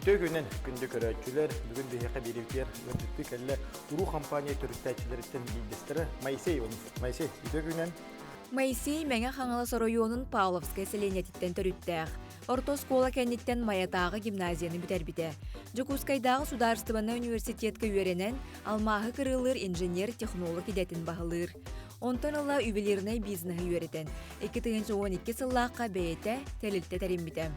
Бүтө күнен күндө көрөчүлөр бүгүн бихека бериптер өтүттү келле уруу компания төрүттәчләрдән билдестире Моисей Иванов. Моисей, бүтө күнен Моисей мәңе Хаңалас районун Павловская селениятиттен төрүттәк. Ортоскола кенниттен Маятагы гимназияны битербите. Жукускайдагы Сударственный университетке үйренен алмагы кырылыр инженер-технолог идетин багылыр. Онтон ала ювелирный бизнесі үйретен. 2012 сыллаққа бейте телилте теримбите.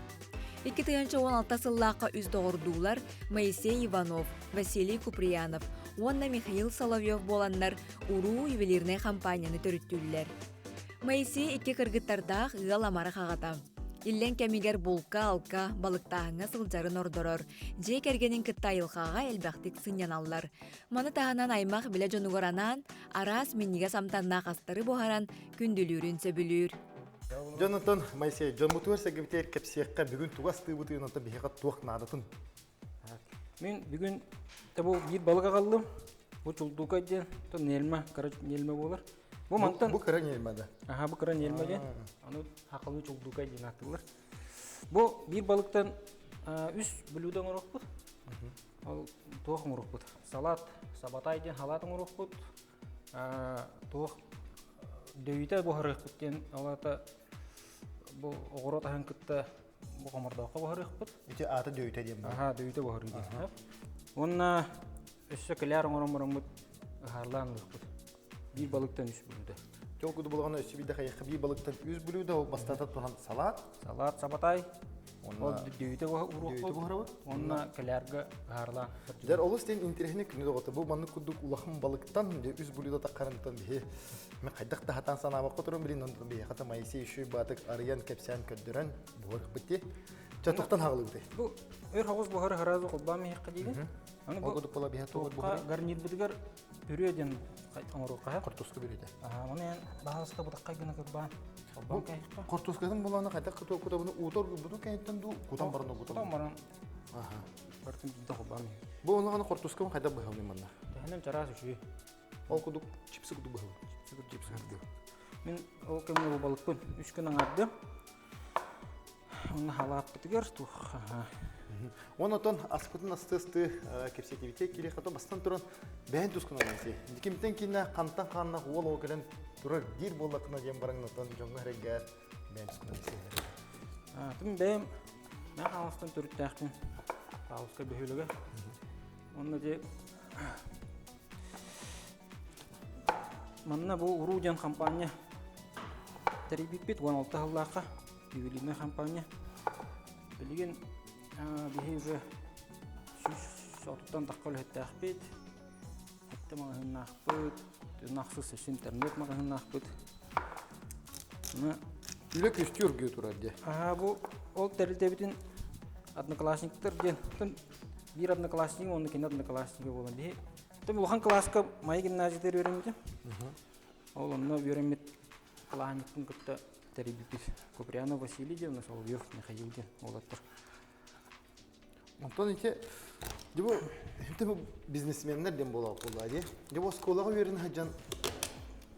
2016 сыллаққа үз доғырдулар Моисей Иванов, Василий Куприянов, онна Михаил Соловьев боланнар уруу ювелирный компанияны төрүттүллер. Моисей икки кыргыттардах ыаламары хагата. Иллен кемигер булка алка балыктаһыңа сылжарын ордорор. Же кергенин кыттайылхага элбактик сыньяналлар. Маны таһанан аймак биле жонугоранан арас минниге самтанна кастары бухаран күндүлүрүн сөбүлүр. Jonathan Моисей, жомутур сегибитер кепсиякка бүгүн тугас тыбытын ата бихека туак надатын. Мен бүгүн табу бир балыга калдым. Бу чулдука ден, то нелме, короче, нелме болар. Бу мантан. Бу кара нелмеде. Ага, бу кара нелме ден. Аны хакылы чулдука ден атылар. Бу бир балыктан үс бүлүүдөн урукпут. Ал туак урукпут. Салат, сабатай ден халатын урукпут. Туак дөйте бу харыкпут ден алата бу огорот ханкытта бу комордоокко бу харыкпут. Ити аты дөйте дем. Ага, дөйте бу харык ден. Онна өссө келер оңороморомут харлан урукпут. Bir balıktan üç bölüde. Çok kudu bulağına üstü bir dakika bir balıktan üç bölüde o bastata tuhan salat. Salat, sabatay. Onna O düğüte uğruq. Onna kelerge harla. Der olus den interehine günü doğdu. Bu manı kuduk ulahım balıktan de üç bölüde ta karantan bir. Me kaydak da hatan sana bak oturum bilin ondan bir. Hatta Moisey şu batık arayan kepsen ködüren bu harık bitti. Çatıktan hağlı bitti. Bu havuz bu harazı qolbamı hiqqadiydi. Аны богоду пола бия то Ка гарнир бидгер бүрөден аңырукка. Кортуска береді. Мана баһаста бутакка гына кырба. Кортускадан буланы кайта кыто кутабыны утор буду кайттан ду кутан барны кутан. Тамаран. Аха. Бартын бидде кылбам. Бу оны кортуска кайта бахалны манда. Тәһәнем чарасы шуй. Ол кудук чипсы куду бахал. Чипсы куду. Мен ол кемне бу балыкпын 3 күн аңарды. Оны халап битгер тух. Онотон аспытын астысты кепсетибите киле хато бастан туран бән тускуна нәсе. Дикимтен кине кантан канна ол огелен турар дир боллатына дем бараңнатан жоңга регер бән тускуна нәсе. Тим бәм мен халастан төрүттәхтин. Халыска бөһөлөгө. Онда же манна бу урудян компания терибит 16 жыллакка ювелирный компания. Билген бихи уже шотуттан таққыл хөттәхбет. Хәтті мағын нақпыт, нақсыз интернет мағын нақпыт. Үлі көстер гөй тұрар де. Бұл ол тәрілтебетін одноклассниктер ден. Bir одноклассник, оны кен одноклассники болан бихи. Улхан класска май гимназиятер өремеді. Ол онына өремет классниктің күтті тәрібіпіс. Куприянов Василий ден, Соловьев Михаил ден олаттыр. Антон ите дебо хемте бизнесменнер дем бола кулла де. Дебо сколага верин хаҗан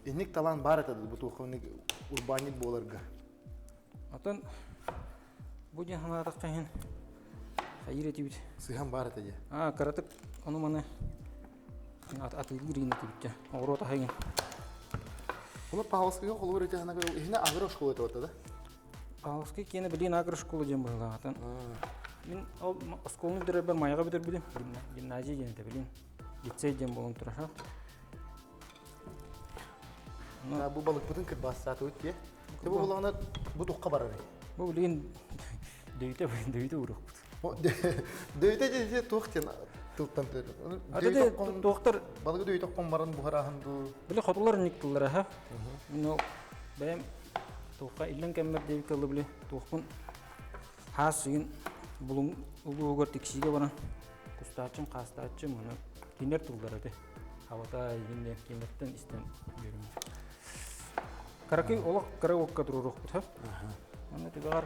эник талан бар атады бу тухны урбанит боларга. Антон бу ден ханара кайын хайрети бит. Сыган бар атады. Каратык аны маны атылырын тибитте. Огорота хайын. Ула Павловскага колор ите ханага эне агро школа тотада. Павловский кене билин агро школа дем була атын. Мен ол школны бер майга битер билем. Гимназия дегенде билем. Лицей дем болон тураша. Бу балык бутын кырбас саат өтте. Бу булганы бу тукка барар. Бу билген дөйте урук. Дөйте же туктен туктан төр. Ады доктор балыгы дөйте кон барын бу хараханду. Биле хотулар никтылар ха. Мен бем тукка илен кемер деп кылды биле. Тукпун хасыгын Bulun uluğur tikşiğe bana kustağın kastağın bunu kiner tulları havada yine kinerden isten görüm. Karakay olak karavokka dururuk bu. Onu tekrar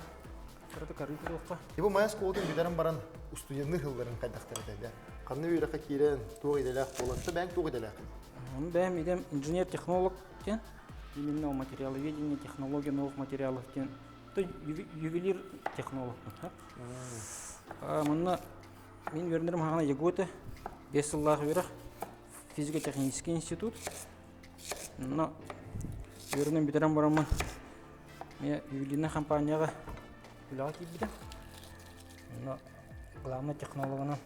karada karıtırokka. Bu mayas koğdun giderim baran ustuyanlı hılların kaydakları dedi. Kanlı yüreka kiren tuğ edelek olası ben tuğ edelek. Onu ben idem inженер технолог кен. Именно материаловедение, технология новых материалов кен. То ювелир технолог. Мына мен вернерім хағана еготы 5 жыллағы берақ физико-технический институт. Но вернем битерен барамын. Мен юлина компанияға үліға кейбді. Но главный технологынан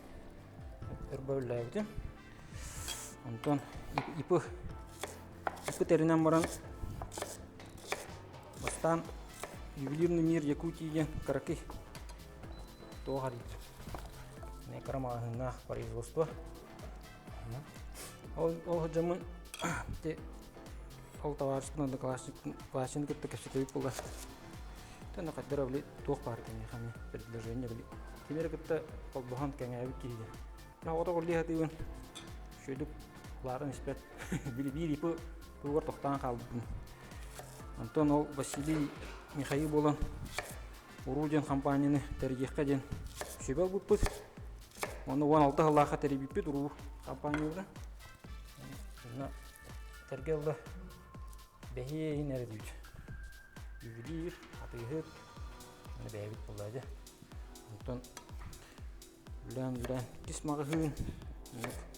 өрбәулі өтем. Онтон ипы терінен баран бастан ювелирный мир Якутии караки тоғарит. Не карамағына производство. Ол жамын те ол товарищественно до классин кітті кәпсетөйіп болар. Тәні қаддара білі тоқ партияне қаме предложение білі. Темері кітті ол бұған кәңәйі кейді. Ота қолдей хатыйын шөйдік бұларын іспет бір ипі туғыр тоқтан қалдым. Антон ол Василий Михаил болан Уруден компанияны тәргеққа ден шөбел бұппыз. Оны 16 ғылаға тәрбеппет Уру компанияны. Тәргелді бәйін әрі дейді. Ювелир, атығыт, бәйбіт болады. Антон үлән кес мағығын,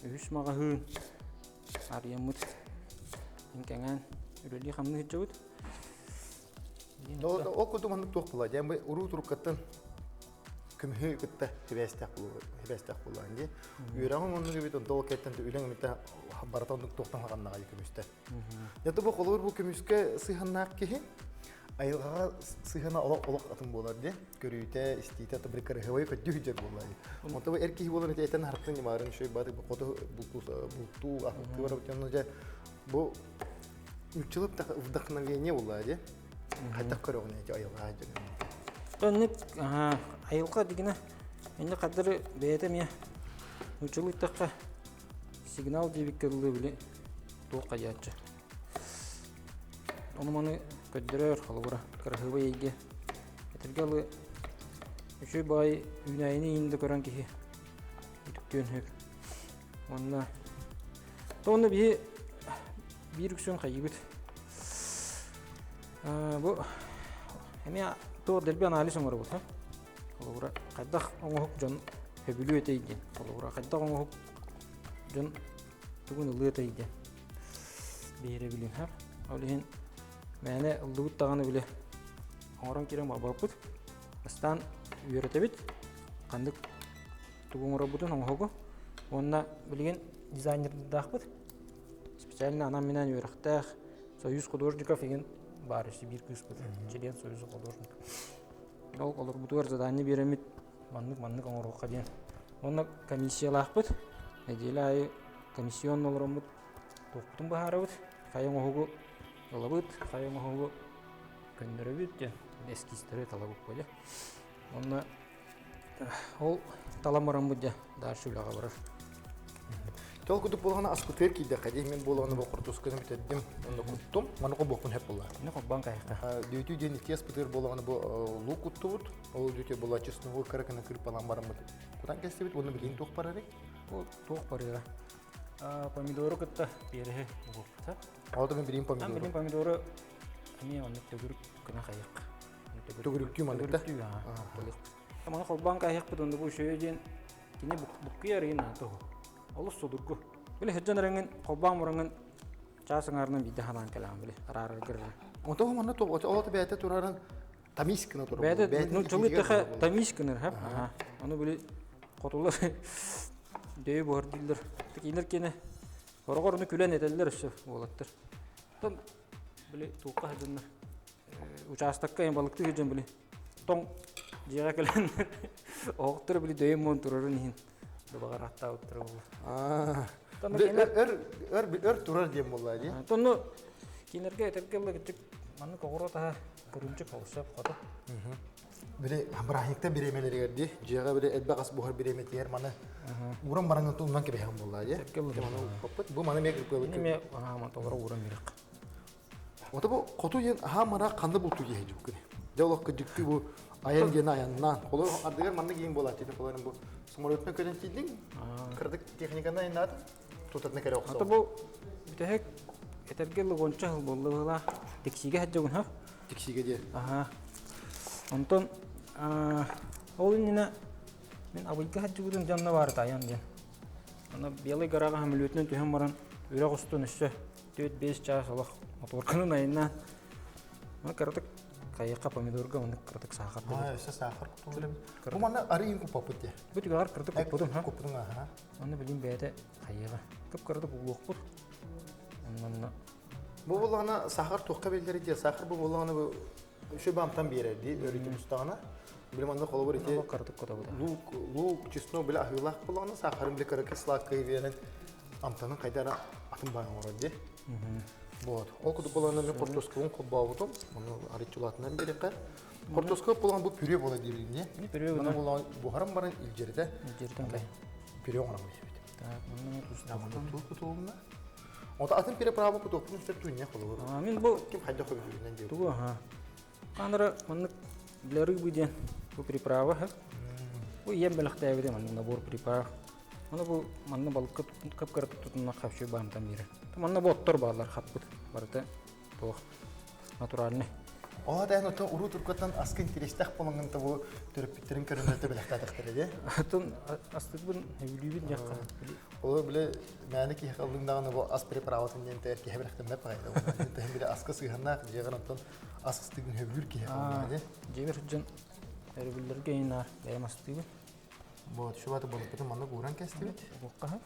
үхіс мағығын, арыямыт, инкәңән үрелі қамны хетчауыт. Ол күнді маңдық тоқ болады. Яңбай ұру тұрқаттан күмхі күтті хебәстәк болады. Үйраңын оның өбет онда ол кәттен үләң өметті баратандық тоқтан қағаннаға екімісті. Яты бұл қолығыр бұл күміске сыйханнақ кеге айылғаға сыйхана олық атым болады. Көрүйті, істейті, бір кәріғывай көтті хүджер болады. Онда бұл әркеге болын өте әтен харықтың емарын шөй бады қоты бұлту ақылты бар өте бұл үтчіліп вдохновение болады. Қайдақ көріғын әте айылғаға жүрген. Önlük ayılqa digine indi qadırı beyete mi uçuluk takka signal debik kırıldı bile toqa yatçı. Onu manı köddürür halıbıra kırhıba yegi. Etirgalı üçü bay ünayını indi kören kihi ütüktüğün hep. Onunla onu bir üksün kaybıt. Bu hem то дерби анализ оңор бут, ха. Олура кайдах оңох жон хөбүлү этейди. Олура кайдах оңох жон тугун ылы этейди. Бере билин, ха. Олин мене ылдыгыт таганы биле. Оңорон кирем абапыт. Астан үйрөтөбүт. Кандык тугун работун оңохго. Онна билген дизайнер дахпыт. Специально анам менен үйрөктөх Союз художников деген бар Сибирь кыспыт. Член Союза художников. Ол олар бутуар задание беремит. Маннык оңорго ден. Онна комиссия лахпыт. Неделя ай комиссион олоромут. Токтун бахарабыт. Кайын оңого олабыт, кайын оңого көндөрөбүт ден. Эскистери талабыт койду. Онна ол таламарам бут да даршулага барар. Тол күтіп болғаны аскутер кейді қадей мен болғаны бұл құртус күнім бітеддім. Оны күттім, маны қол боқын хеп болар. Не қоббан қайықта. Дөйті дені тез бұтыр болғаны бұл лу күтті бұд. Ол дөйті бола чесіні ғой қарақына кіріп алан барым бұд. Құдан кәсті бет, оны білейін тоқ барар ек? Ол тоқ барыра. Помидоры күтті берігі ұғып. Алды мен білейін помидоры. Білейін помидоры әме онық төгірік күні қайық. Төгіріктүйім алықта? Маны қоббан қайық бұд, онды бұл шөйеден кені бұққы ярыйын антығы. Олус судургу. Били хеджан реңин қоббан мұрыңын часыңарынан биді ханан кәләм білі. Арарыр кірі. Онтағы маны тоқ, олаты бәйті тұрарын тамискіні тұры. Бәйті, жылы тұқы тамискінір. Оны білі қотулар дөй бұғыр дейділер. Текейлер кені орғырыны күлән етелілер үші олаттыр. Тон білі туққа хеджанлар. Участаққа ең балықты хеджан білі. Тоң жиға кәлән оғықтыр білі дөй мұн тұрарын ең. Дұбағар атта өттірі болу. Өр тұрар дем болай де? Тоны кейінерге әтергелі күтік маны қоғыр отаға көрінчік олышап қоды. Біле бірахикта біремелері ерді. Жеға біле әдбі қас бұғыр біреметер маны ұрын бараңын тұндан кебеғen болай де? Бұл маны мекір көбі көбі. Неме ағаман толғыры ұрын берек. Ота бұл қоту ең аға мара қанды бұл түге жүк күні. Жаулыққа жүкті бұл аян гені аянынан. Қолы ардығар манды кейін болады дейді. Қоларын бұл самолетпен көден кейдің. Кірдік техниканы айнады. Тұтатыны кәрі оқса. Ота бұл бүтәхек әтергелі ғонча ғыл болы ғыла тексиге әджігін ха? Тексиге де. Онтон ол үніне Мен абайга хаджигудун жанна бар таян ден. Ана белый гарага хамлөтнөн төһөн баран үрә гостон өссө 4-5 час олох моторканын айына. Ана кырдык кайыкка помидорга аны кырдык сахар. Өсө сахар кутулем. Бу мана арыйын купапыт. Бу тигар кырдык купудун ха. Купудун аха. Аны билим бәдә кайыга. Кып кырдык улук бу. Аннан Бу булганы сахар тукка белдери де. Сахар бу булганы бу şu bamtan bir yere değil, öğretim ustağına. Bilim anda kolu var ite. кырдык кода буда. Luk, çisno bile ahılak kulağına sakarın bile kara kıslak kıyıveren amtanın kaydara atın bağın var diye. Bu o kudu kulağına ben kortoskopun kod bağladım. Onu arıçılatından beri kar. Kortoskop bulan bu püre bola diye ne? Püre Bana bulan buharım barın ilceride. İlceriden kay. Püre ona mı? Так, мына Tamam, tuğ kutuğuna. O da atın püre prava kutuğunun üstüne tuyun ne kolu var. Мен бу Kim hayda koyu püründen diyor. тугу ха. Кандыра мына для рыбы ден бу приправа ха. Бу ем белхтә биде мына набор приправ. Мына бу мына балыкка кып кырып тутунна хавшы бамтан бире. Мына боттор барлар хаппыт. Барыта тох натуральный. O da yani o uru Türk'ten askı interestek bulunğunda bu türklerin köründe bilektadıktır diye. Атын астыгын хевлибин жакка. O bile məni ki qaldığında bu aspiri pravatın yente ki hebelekten ne payda. Hem bile askı sığına jeğrantan askıstığın hebür ki qaldığında diye. Жебер жын эрбилерге инар ямастыгы. Bu şu batı balıkların manna guran kesti bit. Бокка ха.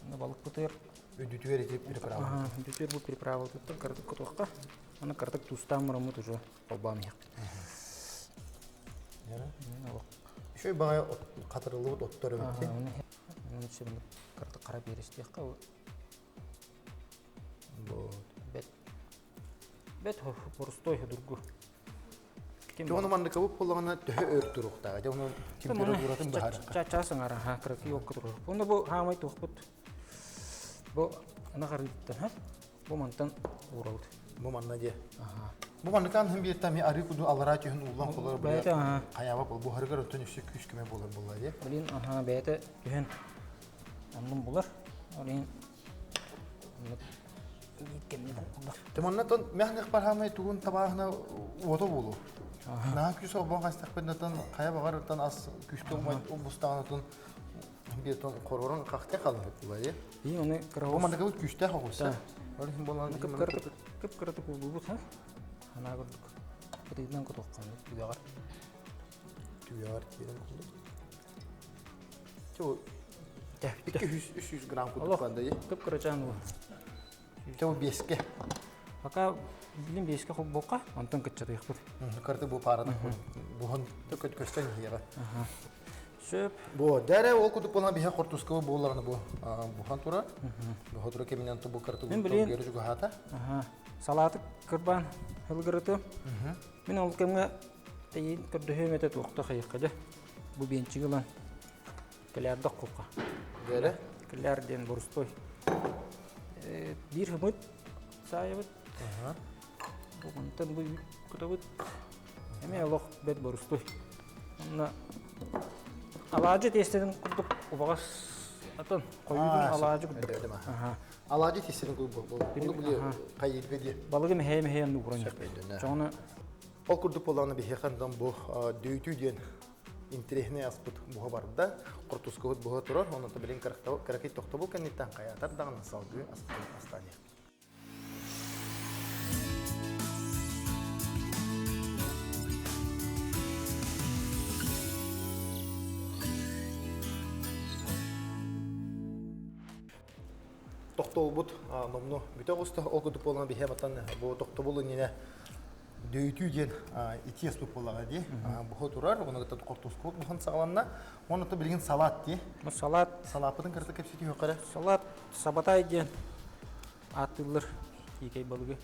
Мына балык бутыр. Ödütü verecek bir pravat. Ага, бүтөр бу приправа туттан кырдык котокка. Аны кырдык тустан мырамыт уже обам як. Yani şu bana katırılı otları bitti. Аны şimdi кырдык кара беришти якка. Bu. Бет борстой дургу. Onu manna kabup kulağına töhe örtürük dağı. Onu temperatürün bahar. Чачасын ара ха кырдык yok туру. Онда бу хамай тохпут. Бу ана карыттан ха. Бу мантан уралды. Bu manna diye. Ага. Bu manna kan hem bir tane arı kudu alara çöhün ulan kulları Бәйте böyle ага. kayava bul. Bu harika ötün üstü küş küme bulur bunlar diye. Блин, ага, бәйте түһен. Андан булар. Олин. Temanna ton mehnek parhamay tuğun tabağına oto bulu. Na küs o bağ istekbenden kaya bağır ton as küçtü o bustağına ton bir ton kororun kalktı kaldı bunlar diye. И оны O кыравыз. manna kabul küçte hakusa. Öyle kim bulan Кып-кырытып булбут ха. Ана көрдүк. Быдыдан котоккан бүгөгөр. tüyar diyelim kullu. Çoğu 200-300 gram kutu kaldı diye. Кып-кырычан бу. Çoğu beske. Пока билим беске хоп бокка, антон кытчады якпыт. Kartı bu parada buhun tıkıt kösten yere. Söp. Bu dere o kutu bulan bir kortuskova bulanı bu. Buhan tura. Bu hatura keminden bu kartı bu görücü hata. Ага. Салаты кырбан хылгырыты. Мен ал кемге тейин көрдөһөмөтө туакта хайыккада. Бу бенчигилан. Келердик кукка. Dere. Келерден бурстой. Бир хымыт сайыбыт. Бу мынтан бу кутабыт. Эме алох бет бурстой. Мына алажы тестедин курдук убагас атын коюдун алажы курдук. Ага. Alacı testini koy bu. Bunu bile kayıt diye. Балыгы мехе нугуран жак. Жоны O kurdu bulanı bir hekandan bu döytü diyen interehne asput bu habarda kortuskova bu hatura onu da bilin karakit tokta bu kenitten kayatar dağın salgı asput astanya. Tokta olbut nomnu bütün usta o kudu bulanı bir hematan bu tokta bulun yine döytü diyen iti asput bulanı diye bu haturar onu da kortuskova buhan sağlamna onu da bilin salat diye. салат, Salapıdın kırdı kepsiti yukarı. салат сабатай ден атылыр икей балыгы.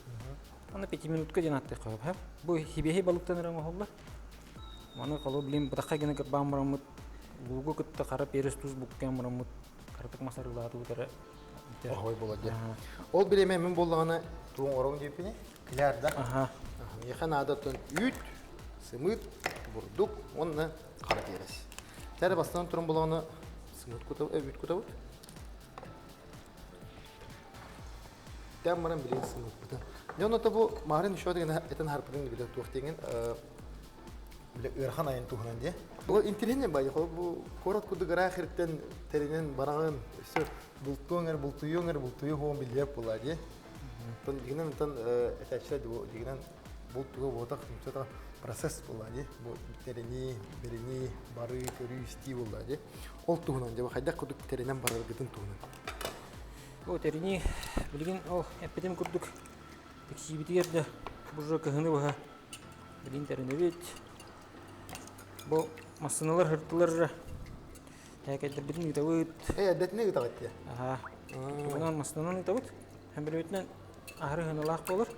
Аны 5 минутка ден атты коюп, ха. Бу хибеһи балыктан раңа холла. Маны калу билем бутакка генә кеп бамрамыт. Лугу кытта кара перес туз буккан мрамыт. Картык масарлаату тара. Ahoy buladı. Ol bileme min bolağına tuğun oran diyepini. Kiler da. Аха. Yakan adatın üt, sımıt, burduk, onunla kara teres. Tere bastan turun bolağına sımıt kutavut, üt kutavut. Dem bana bilin sımıt kutu. Ne onu da bu maharin şu adına eten harpının bile tuğ degen bile ırhan ayın tuğunan diye. Bu Ол интернет бай, бу корот куды грахиртен теренен барагын, өсө бултуюңер хом билеп була ди. Тон дигенен тон этачта дигенен бултуга бота хымчата процесс була ди. Бу терени, берени, бары көрү исти була ди. Ол тугунан жаба хайда куды теренен барар гытын тугунан. Бу терени билген ол эпидем курдук. Тексибитигерде бужа кыгыны баха. Билин теренебит. Бу масыналар хыртылар. Якайдыр битин итабыт. Әдетне гытагатты. Аха. Bundan maslanан итабыт. Һәм билбетнән ахыры хыналак булыр.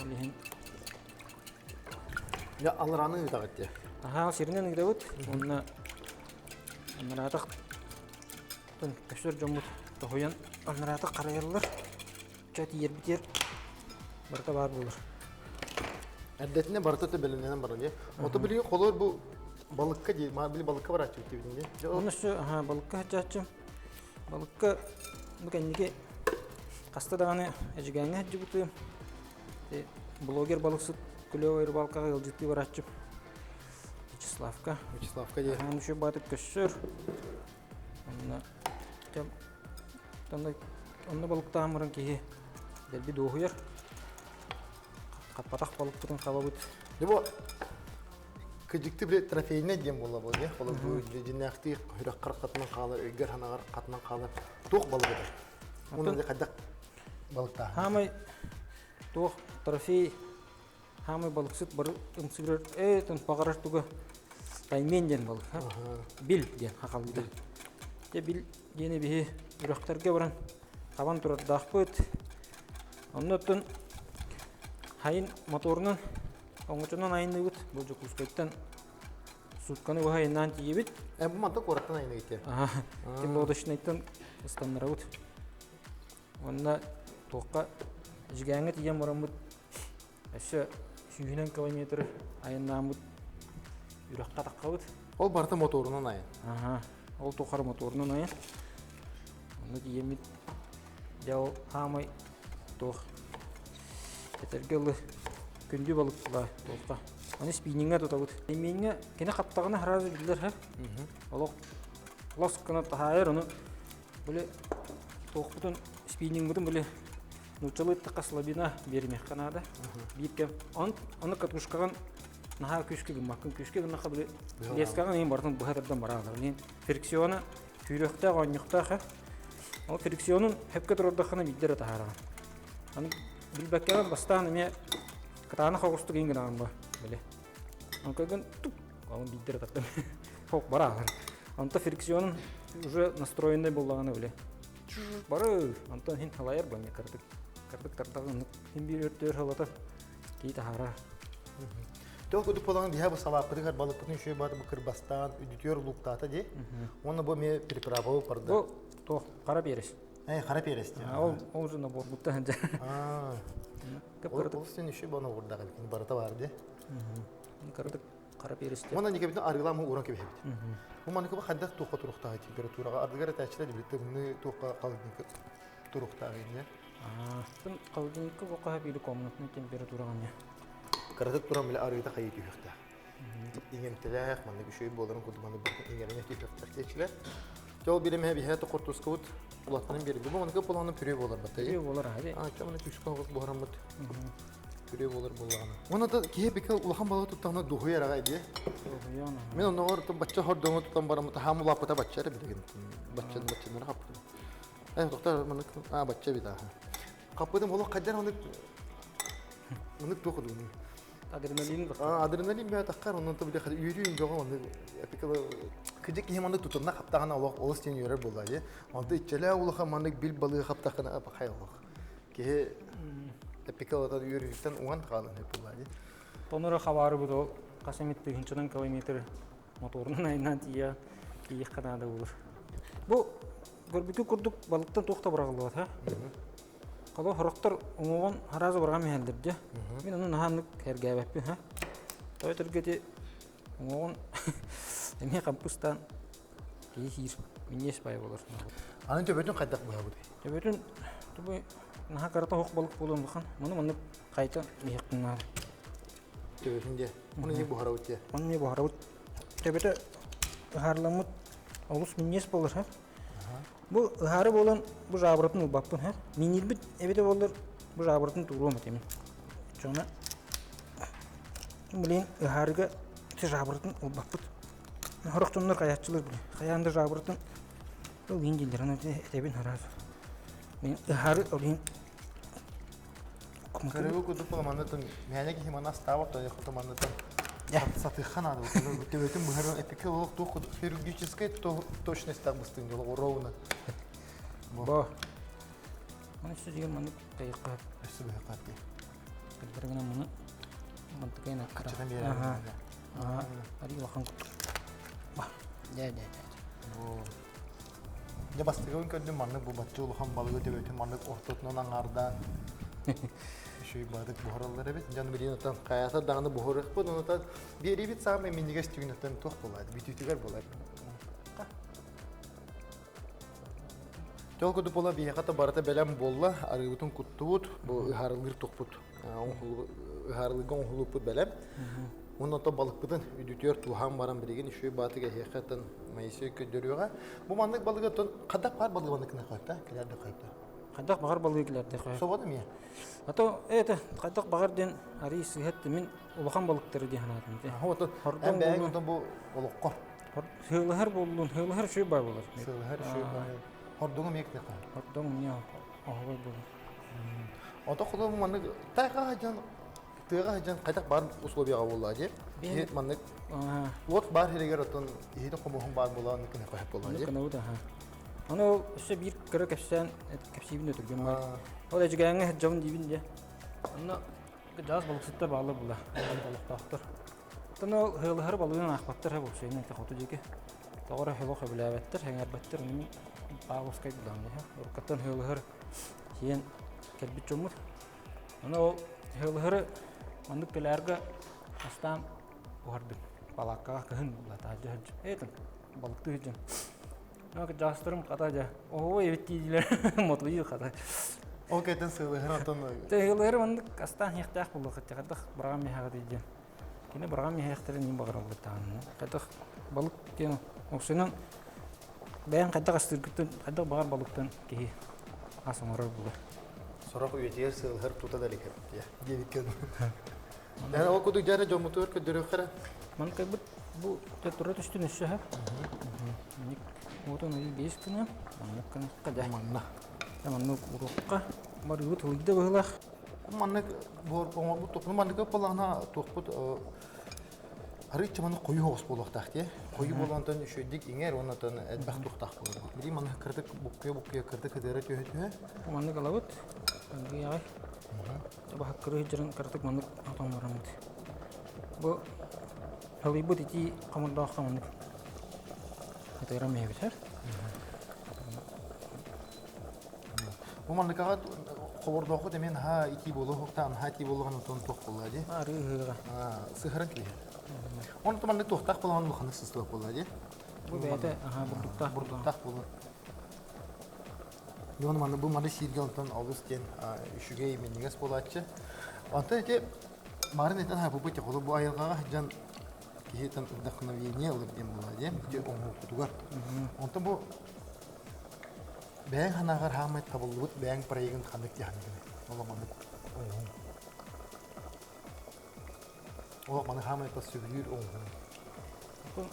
Алиһин. Я алраны гытагатты. Аха, сиринен итабыт. Онна амратак. Тон көшөр жомут тохоян амратак карайлар. Чат ербитер. Барта бар булыр. Әдетне бартыты беленнән бар ди. Ото билген колор бу балыкка ди, мабил балыкка бар ачып дибинде. Онысы аха балыкка чачым. Балыкка бүкенниге кастадаганы эжигәңгә җибутым. Блогер балыксыт күләвер балкага ялҗыты бар ачып. Вячеславка ди. Һәм шу батып көшөр. Онна тем онна балыкта амырын ки дәлби дохуяр. Каппатак балык бүтән кабабыт. Бу кыжыкты бир трофейне дем була бу ди. Холы бу җиннәхти хүрәк кыркатынан калыр, өйгәр ханагар катынан калыр. Тук балыгы да. Уны да кадак балыкта. Хамай тох трофей хамай балыксыт бар ымсырыр тон пагараш туга таймен ден балык. Бил ден хакалды. Бил дене бихи үрәктәргә баран кабан турар дахпыт. Оннотон хайын моторунан оңчонан айныгыт бу жокускайттан сутканы хайынан тиебит. Бу манта кораттан айны кете. Тем лодочнайттан стандарабыт. Онна тоққа жигәңгә тиген барамыт. Әшә 100 километр айыннамыт. Үрәккә таккабыт. Ол барта моторунан айын. Ол тоқар моторунан айын. Онна тиемит. Яу хамай тоқ Этергелы күнді балықла тоққа. Аны спиннинга тотабыт. Эменге кене каптагына харазы билдер ха. Олоқ лос кына тахайыр оны. Буле тоқпутун спиннингбутун буле нучалы тақаслабина бермек канада. Биркем аны катушкаган наха күшкеге макын күшкеге наха буле лескаган эң бартын бухатырдан баралар. Мен фриксионы күйлөктө гонюкта ха. Ол фриксионун хепке турдахана билдер тахараган. Аны билбеккен бастан эме катаны хогустук ингин аган беле. Анкаган тук алын билдер таттым. Хок бараган. Анта фриксионун уже настроенный болганы беле. Бары антан хин халайыр бу кырдык. Кырдык тартаган хин бирөттөр халата. Кейта хара. Тох куду полаган диха бу салапырыгар балыкпытын шөй барды бу кырбастан үдүтөр луктата ди. Оны бу ме переправа барды. Бу тох кара берес. Кара перес ди. Ол уже на бор бутта ханжа. Ол сен шөй баны урдаган барата бар ди. Кырдык кара берес. Мана никебит арыгла му уран кебет. Бу маныкы бу хадда тохка турукта температурага ардыгара тачла ди битте муны тохка калдык турукта гыне. Тын калдык бу каха били комнатны температурага не. Кырдык турам биле арыгда кайы түйөктө. Игемтелек маны шөй боларын кудманы бар игерене түйөктөр keçилер. Жол биреме бихет кортускут улатанын бери. Бу маныкы поланы пүрө болар батай. Пүрө болар хали. Чаманы күшкөгө борамыт. Пүрө болар болганы. Оны да кебеке улахан бала туттаны духуярага иди. Мен оны орто бачча хордоңу туттан барамыт. Хамула пата бачча билген. Баччаны капты. Доктор маны бачча бида. Капыдым боло кадар оны тохуду. Адреналин бар. Адреналин бе таккар онун то биле үйрүйүн жогон оны эпикалы кыжык хеманды тутунна каптагана олос тен үйрөр болду ди. Анда ичеле улаха мандык бил балыгы каптагана бакай олох. Ке эпикалы да үйрүктен уган калын болду ди. Тонора хабары бу касамит 1 километр моторунун айынан тия кийик канада болор. Бу көрбүкү курдук балыктан токто баргалып ата. Кало хороктор умуган харазы барган мелдирди. Мен аны наханнык кергебеппи ха. Тойтыргети умуган эме кампустан кийир минес бай болор. Анын төбөтүн кайдак баа бу. Төбөтүн тубу наха карата хок балык болгондуган. Муну кайта мыйкынар. Төбөтүндө. Муну не бухара өтө. Муну не бухара өт. Töbete ıharlamıt olus minnes bolur ha. Bu ıharı bolan bu jabırtın ulbappın ha. Minilbit evde bolur bu jabırtın tuğruğum etemin. Çoğuna bilin ıharıga te jabırtın ulbapпыт. Horoktonlar kayatçılır bile. Kayanda jabırtın o vingillerine etebin harar. Men ıharı olin Кырыгы кудуп мандытын мяне ки мана става то яхта мандытын. Я. Сатыхан ады. Төбөтүн бухарон эпике лок то хирургической точность так быстын ровно. Бо. Мен şu деген маны кайыкка Эссе бе катты. кидергене муну мантыкайна кара. Качадан бери. Ага. Ари лахан. Ба. Да. О. Я бастыгын көндүм маны бу батчы улхан балыгы төбөтүн маны ортотунан аңарда. Шуй бадык бухаралар эбит. Жаны билин отан каята даганы бухарык бу, онотан бери бит самый минигес түгүнөтөн тох болот. Бүтүтүгөр болот. Толку дупола бияката барата белем болла, арыгытын куттубут, бу ыхарылгыр токпут. Ыхарылгын оңхулупут белем. Оното балыкпытын үдүтөр тухан баран билеген шуй батыга хекатын майсы көдөрүгө. Бу мандык балыгытын кадак бар балыгыныкына кайта, келерде кайта. Кадак багар балыгыларда кой. Собода мия. Ато это кадак багар ден ари сыгат мен улахан балыктары ди ханатын. Вот Хордон бәң болу. онтон бу олоккор. Хылыхар болдун, хылыхар шуй бар болар. Сылыхар шуй бар. Хордоңа мекне кай. Хордон мия ахвай болу. Ото худо мандык тайга жан тыга жан кайдак бар условияга болла же. Бет мандык вот бар херегер отон иһиде комохон бар болан кene кайып болла же. Канауда ха. Аны өсө бир кыры кепсен кепсибин өтүргөн бар. Ол эжигәңе жон дибин же. Аны жаз балыксытта баалы була. Балыктактыр. Тано хылыхар балыгын ахпаттыр бу шейне те хоту жеке. Тогора хылы хабылабаттыр, хәңәрбаттыр мен баалыскай булам я. Оркаттан хылыхар сен келбит жомут. Аны ол хылыхар мандык келәргә астан барды. Балакка кын була таҗы. Этен балыкты жон. Нак жастырым катажа. Ой, эттилер мотлый ката. Ол кетен сылыхар отон. Тегелер мандык астан хихтах булык катах брагам яга диҗе. Кине брагам яхтары ним багырып тан. Катах балык кен оксынан бәян катах астыргыттан катах багар балыктан ки асымырыр булы. Сорак үетер сылыхар тута далек. Я дебиткен. Я ол куду жара жомутур көдөрөкөр. Ман кайбыт бу турат үстүн эше. Ник отон ил бескене. Маннакан када. Манна. Маннак урукка бар ют хылгыда булах. Маннык бор коңор бу топну мандык балана токпут арыч маны кою хос болуктак те. Кою болгондон шөйдик иңер онотон эдбах туктак болду. Били маны кырдык букке кырдык кедере төһөтө. Маннак алабыт. Ягай. Таба кыры жырын кырдык маннак атамарамыт. Бу халыбыт ити камында камындык. Это рамевитер. Бу мандыкага хобордоку демен ха ити болу хоктан ха ити болгон тон ток болду. Ары хыга. Сыхырын кие. Он то мандык токтак болгон муханы сыстык болду. Бу бете бурдуктак Бурдуктак болду. Йон маны бу маны сиргелтон Августен үшүгө именигес болачы. Анта эти марын этен ха бу бете колу бу айылга жан киетен вдохновение алып дем болду. Те оңу кутугар. Онта бу бәң ханагар хамет табылбыт бәң проектын хандык яхныгы. Оламаны. Ол маны хамет пасүгүр оңу.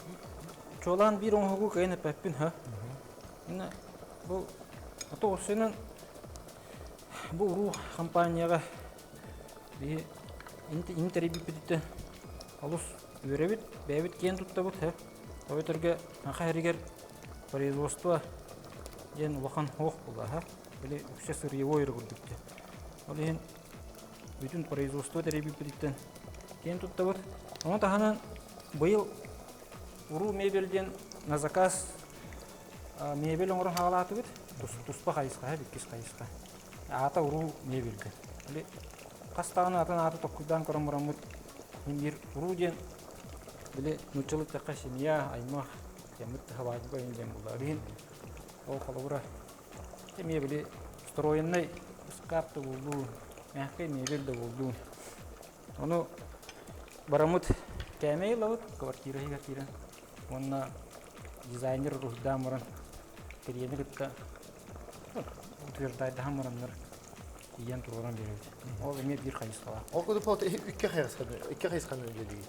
Чолан бир оңгу кайны пеппин ха. Ина бу ато сенен бу ру компанияга би интерби битте алус үребит бебит кен туттабыт ха. Ойтерге хәригер производство ен улахан хох була ха. Биле үкче сырьевой ргүдүктө. Олен бүтүн производство терби биттен кен туттабыт. Аны таханан быйыл уру мебелден на заказ мебель оңрон халаты бит. Туспа кайыска, биккис кайыска. Ата уру мебелге. Биле кастаганы атан аты токудан коромурамыт. Бир уру ден биле нучылык такка семья аймак темит хаважга инден буларын. Ол калыбыра. Мебели строенный скапты болду. Мягкий мебель да болду. Аны барамыт кәмей лавыт квартираға кирен. Онна дизайнер рухдамырын керенер итта утверждайды хамыраннар иян турган берет. Ол эме бир кайсыла. Ол кудуп болот икки хайысқан önce değil.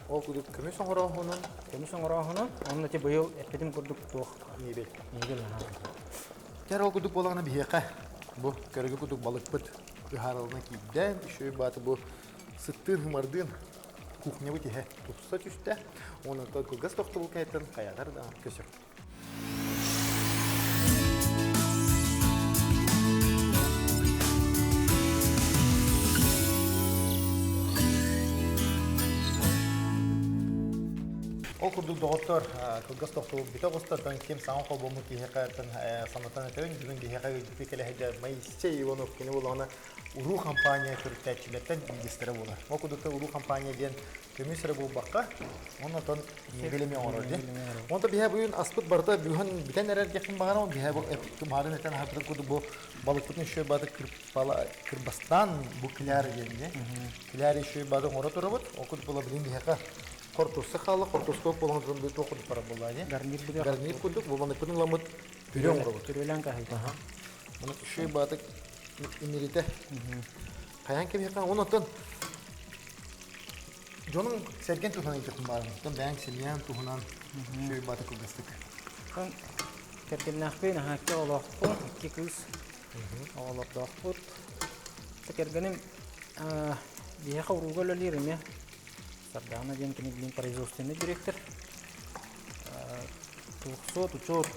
Ол кудуп көмөс оңорохунун Комиссион орахына онна те быйыл эпидем курдук тох небел. нигел. Кер ол кудуп болагына бияка. Бу көргө кудуп балыкпыт. Бихаралына кийден шөй баты бу сыттыр хымардын кухня бу тиhe тутса түстә. Оны только газ тохты бул кайтын каятар да көсөк. Ол курдук доктор кылгас тохту бите гостартан кем саң кол бому тиһекатын санатан өтөн бүгүн тиһекай тикеле хәдә майсче Иванов кине булганы уру компания төртәчлектән билгестәре була. Ол курдукта уру компания дигән комиссия бу бакка, оннан нигелеме орды. Онда бия бүгүн аспыт барда бүгүн битен әрәр якын багана бия бу марын этен хәтер курду бу балыкны шөй бады кырпала кырбастан бу киләр дигән. Киләр шөй бады ора турабыт. Ол курду була билин бияка Кортусы халы, кортускоп болған жөн бөт оқыды пара болады. Гарнир күндік, болғаны күнің ламыт бүрен ұрабыт. Түрелен қағайды. Мұны үші батық инерите. Қаян кем еқан, оны оттан жоның сәрген тұхынан ететін барын. Оттан бәң селиян тұхынан үші батық күлгістік. Кәркен нақпен әке олақпын, екі күз олақпын. Кәргенім бияқа ұруға лөлерім я. Сардана ден кенеглин производственный директор. Тухсот учет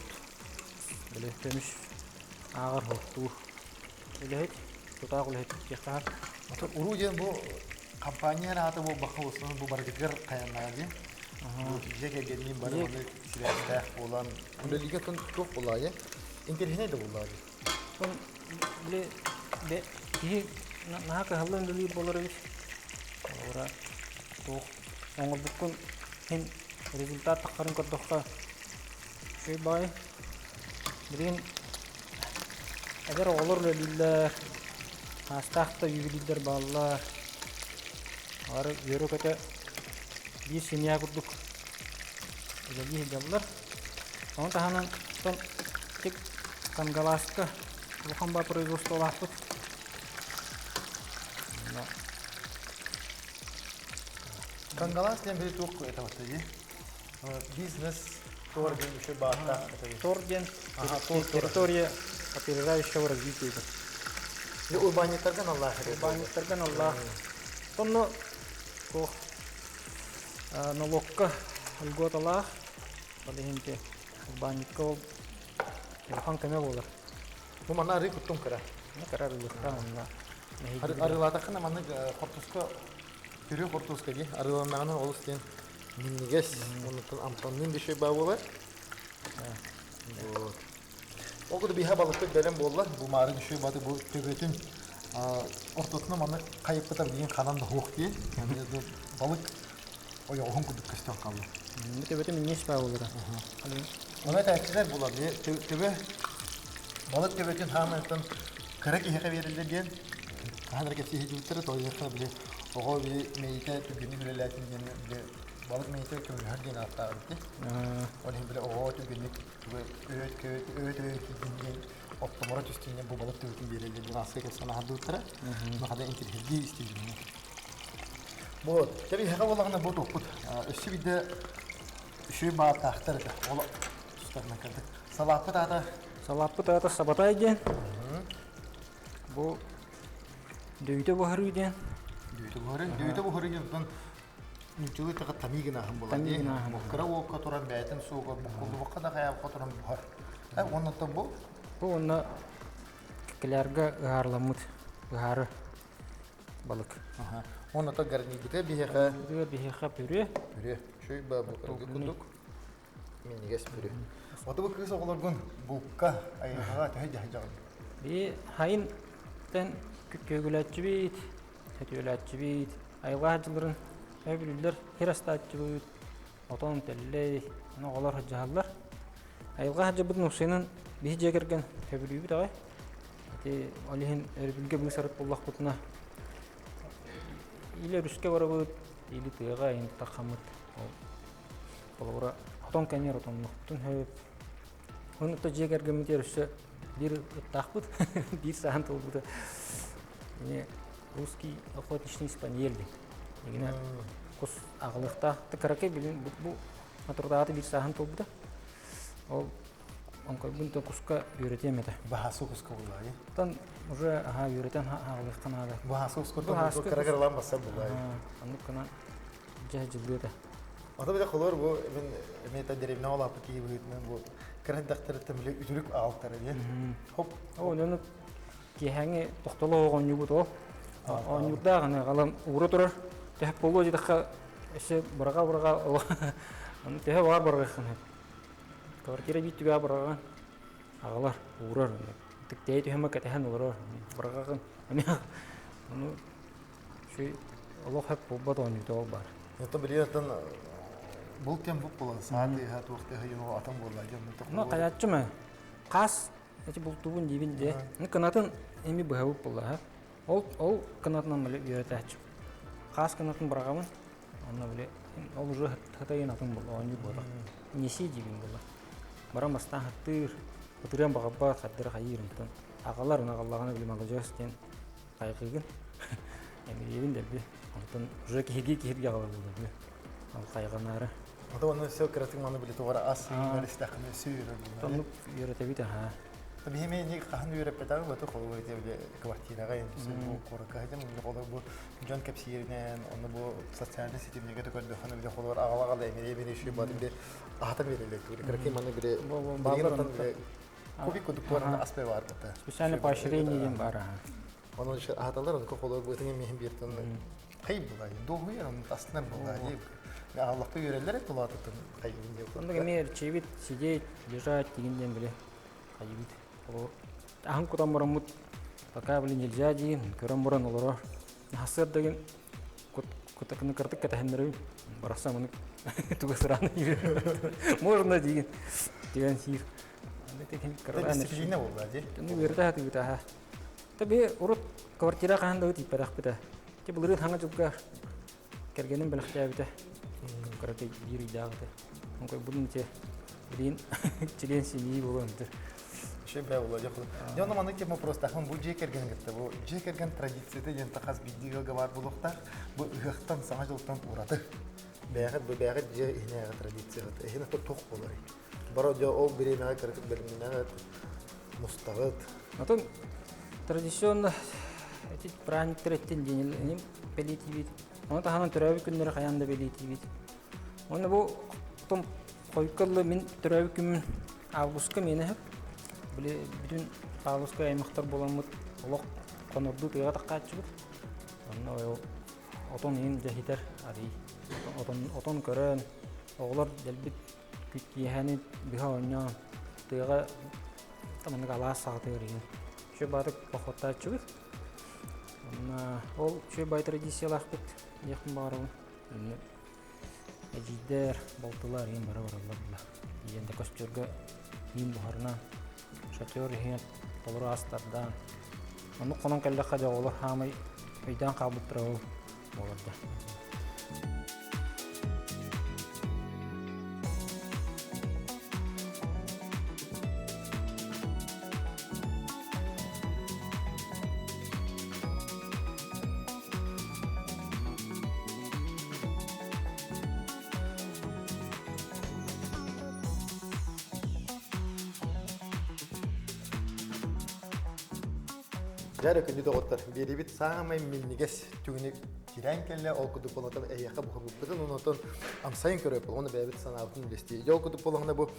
билетемиш агар хотту. Билет тутак билет кехар. Уру ден бу компания аты бу бахаусын бу баргыгыр каянлагы. Жеге генин бары оны сирәстә olan. Бу лига тон көп булай. Интернет дә булай. Сон биле бе ки нака халын дили болар бит. Ора оңыр бүкін хен результат таққарын көрдіққа шөй бай бірген әгер олар өлілер астақта үйілілдер балылар ары өрі көте бір семья күрдік өлілі еділер соң тағанан сон тек кангаласты бұқан ба производство олақпыт Кангалас ден бери тук это вот бизнес тур ден еще бата. Тур ден территория опережающего развития. И урбанитарган Аллах. Урбанитарган Аллах. Тонно ко налогка льгот Аллах. Подехинте урбанитко телефон кеме болар. Бу мана рик туттум кара. Не кара рик тамна. Арылата кана мана кортуска Түрі қортуызға де, арыланағынан олыс ден міннігес, онытын амтанның бешей бау болар. Ол күді бейха балықты бәрін болар, бұл марын үшей бады бұл төбетін ортосына маны қайып бұтар деген қананды хоқ дейін. Балық ояғын күдік көстен қалды. Төбеті мен неш бау болар? Оны тәксіздер болар. Балық төбетін хамынтын қырық ехе берілді ден. Қаныр кепсі хеджуттары тойыққа біле. Оғо бі мейте түгіні білеләтін дені балық мейте көмілер ден аттағы бітті. Оның біле оғо түгіні өт кейден оптомора түстейінен бұл балық түгітін берелі ден асқа кепсана хадды ұттара. Мұқада интерхелді істейдім. Бұл, тәбі хеға болағына бұл тоқпыт. Өсі біді үші баға тақтар еді. Ол тұстарына кірді. Салаппыт аты? Салаппыт аты сабатай ден. Бұл дөйті бұхар үйден. Дүйті бұхыры ентін нүктілі тіғі тамигін ағын болады. Бұқыра оққа тұран бәйтін суға бұқылды бұққа да қаяққа тұран бұхар. Оннаттан бұл? Бұл онна кілергі ұғарламыд, ұғары балық. Оннаттан гарнигіде бейеға? Бейеға пүре. Пүре. Шөй ба бұқырғы күндік. Менігес пүре. Оты бұл күйіс оғыларғын бұққа айғаға тәйді жағын? Бей хайын тән көгіләтчі бейт. Тәтүләтчі бейт, айға жылырын өбілілер херастатчы бейт, отон тәлілей, оғалар жағалар. Айға жы бұдың ұсайынан бей жегерген өбілі бейт ағай. Олейін өрбілге бұл сарып болақ бұтына. Илі үріске бара бейт, илі тыға, енді тақамыд. Олора отон кенер отон нуктун хөп. Оны то жегер гемитерсе бир тахбыт, бир саан толбута. Не русский охотничий спаниель. Егене кус агылыкта тыкаракай билин бу атырдааты бир саан толбута. Ол онкой бунта куска үйрөтемете. Бахасу куска булай. Тан уже ага үйрөтен агылыктан ага. Бахасу куска карагаралан баса булай. Аны кана жажилдыда. Ата бile kolor bu ben meta derevne ola peki bu men bu karan daktır temle ütürük altları ya. Hop. О, нөні кехәңе тоқталы оған югут о. Оған югда ғана қалам ұғыры тұрар. Тәхіп болу жедіққа әші бұраға. Оны тәхі бар барға қаны. Квартира бейті бәа бұраған. Ағалар ұғырар. Тіктей түйімі кәтәхін ұғырар. Бұраға қын. Оны шүй олық әп болбады оған югда ол бар. Это билетен бұл кем бұл болады. Сааты хат уақыты хайыны атам болады. Оны қаятчы ма? Қас эти бұл тубын дейбін де. Қанатын әмі бұхауып болды. Ол қанатынан біле үйретәчі. Қас қанатын бірағамын. Оны біле, ол ұжы хатайын атын болды. Оңы болды. Несі дейбін болды. Барам бастан хаттыр. Хаттырен бағабба хаттыр қайырын. Ағалар оны ағалағаны білім алажас ден қайқығын. Әмі дейбін дәл бі. Антон уже кехерге ағалар болды. Ал қайғанары. Ата оны все кратик маны билет оғара ас үймәрістәқіні сүйірі. Тонып үйретәбейді. Tabii hemen ne kahve öğretmeden bu da kolay diye bile kvartiraga endüstri bu korku hadi mi kolay bu can kapsiyerinden onu bu sosyal sistemine götür koydu hani bile kolay ağala emiri bir şey var bile ahatan verirler böyle kırık manı bile bağırtan bile kubik koduklarında aspe var burada. Специально поощрение var. Onun için ahatalar onu kolay bu etingen mühim bir tane kayıp bulay. Doğru ya onun aslında bulay. Ya Allah'ta öğrenler hep bulay tutun kayıbın diye. Onda gemer çevit сидеть лежать дегенден биле кайбит. Ахын кутан барамут пока биле нельзя деген көрөн баран олар. Насыр деген кутакны кыртык кетендер бараса муну тугасыраны можно деген деген сир. Анда текен кыран. Дисциплина булай ди. Ну верда хаты бита. Таби урут квартира канда өтүп барак бита. Те булыр ханга жукка кергенин белхтя бита. Карате бири дагы. Онкой будун те блин член семьи болгондур. Şey böyle olacak. Ya onun mantık yapma просто hem bu cekergen gitti. Bu cekergen tradisiyete yenta has bildiği var bulukta. Bu ıhtan sana yoldan uğradı. Beyaz ce ihne tradisiye. Ihne çok olur. Barada o birine karışık bölümüne mustağıt. Атын традиционно эти праздниктер эттен денелер белетибит. Оны таханын төрөбү күндөрү каянда белетибит. Оны бу том койкаллы мен төрөбү күн августка мени хеп биле бүтүн августка аймактар боламыт олок конорду тыга таккачыбыт. Оны отон ин жахитер ари. Отон көрөн оглар делбит күткияны биха оня тыга таманы гала саатыр. Şu batık pahatta çıkıyor. Ol şu bay tradisiyalar bit yakın barın. Ejder, baltılar yem barabarlar. Yende koşturga yem buharına. Şatör hiyen tolru astardan. Onu konan kelle kaja olur hamay meydan kabut tırao olurdu. Jarı kündü doğutlar. Biri bit sağamay minniges tüğünü giren kelle ol kudu polatam eyyaka bu habubbetin onotun amsayın köröp onu bebit sanatın listeye. Yol kudu polağına bu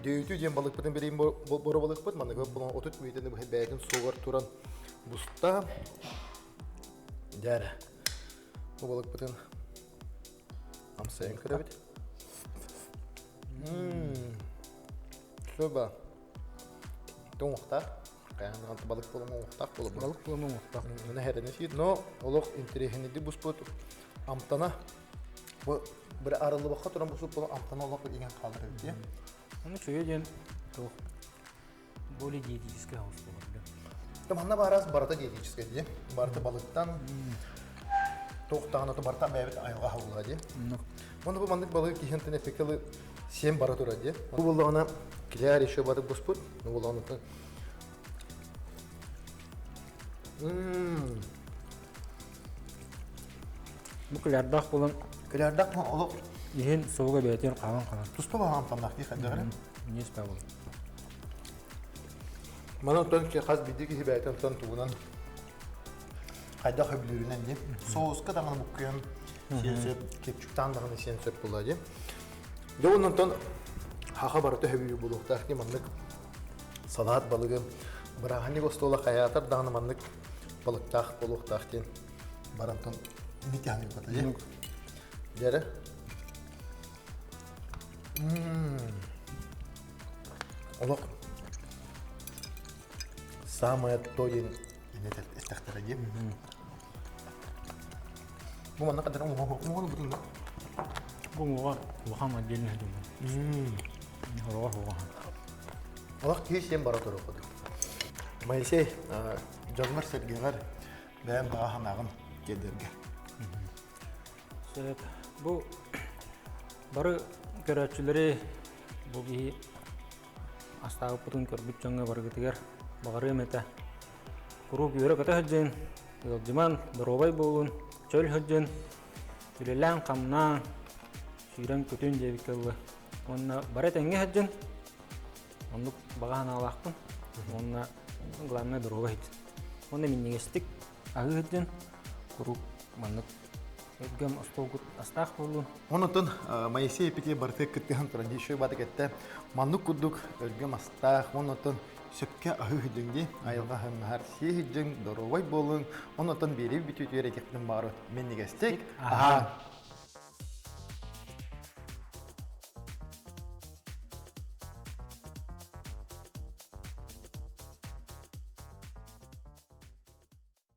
döyütü diyen balık bıtın biriyim boru balık bıt manı köp polağına otut müydeni bu beydin soğar turan busta. Jarı. Bu balık bıtın amsayın köröp. Şöba. Doğukta. Kayangan balık bulama muhtak bulama. Balık bulama muhtak. Ne her ne şey? No, oluk interehini di busput amtana. Bu bir aralı vakit oran busput bulama amtana oluk bir ingen kalır diye. Onu şöyle diyen çok böyle diyetiske havuz bulabilir. Tamam, baraz barata diyetiske diye. Barata balıktan toğ tağına da barata meyvet ayığa havula diye. Onda bu mandık balığı ki hentine pekali Сен бара тура де. Бұл болғана кляр еще бадып господ. Ну болғана та. Бу кылярдах болан Клярдак мı олық иһин соуга бәйтер калан. туспа бағам тамнақ дей қандағыры. Нес ба бул. Мана тон ке қаз биді ке бәйтен тон туғынан қайда қабілерінен де. Соусқа дағаны бұққиын. Сен кепчуктан дағаны сен сөп бұла де. Жоғынан тон хақа барыты хөбүйі бұлықтақ де маңдық салат балығы. Бірағаны қостуыла қаятар дағаны маңдық балықтақ бұлықтақ ден. Барантон бітяны бата де. Дәрі. Олық. Самое то ен эстақтара де. Бұл маңна қадар оңғаны бұтын да. Бу муга вахам отдельно думаю. Хора. Олақ кей сен бара тұры қоды. Майсей, жазмар сәргеғар бәйім баға хамағын кедерге. Сөп бу бары көрәтчүләре бу ги астагы путун көрбүт жаңга баргытыгар багары мета. Куруп йөрө ката хаҗен, ялҗыман доробай болун, чөл хаҗен, сүлелән камна, ширен көтөн дебикелле. Онна бары тәңге хаҗен. Онны багана алакпын. Онна главное доробай. Онна миннегестик агы хаҗен. Куруп маннык Эдгам астогут астах болу. Онотон Майсей пеке барты кыттыган туран дишой баты кетте. Маннук кудук Эдгам астах. Онотон сөпке ахы хыджыңди. Айылға хымнахар сей хыджың доровай болун. Онотон бери битү түйрекеттің бары. Мен негестик. Аха.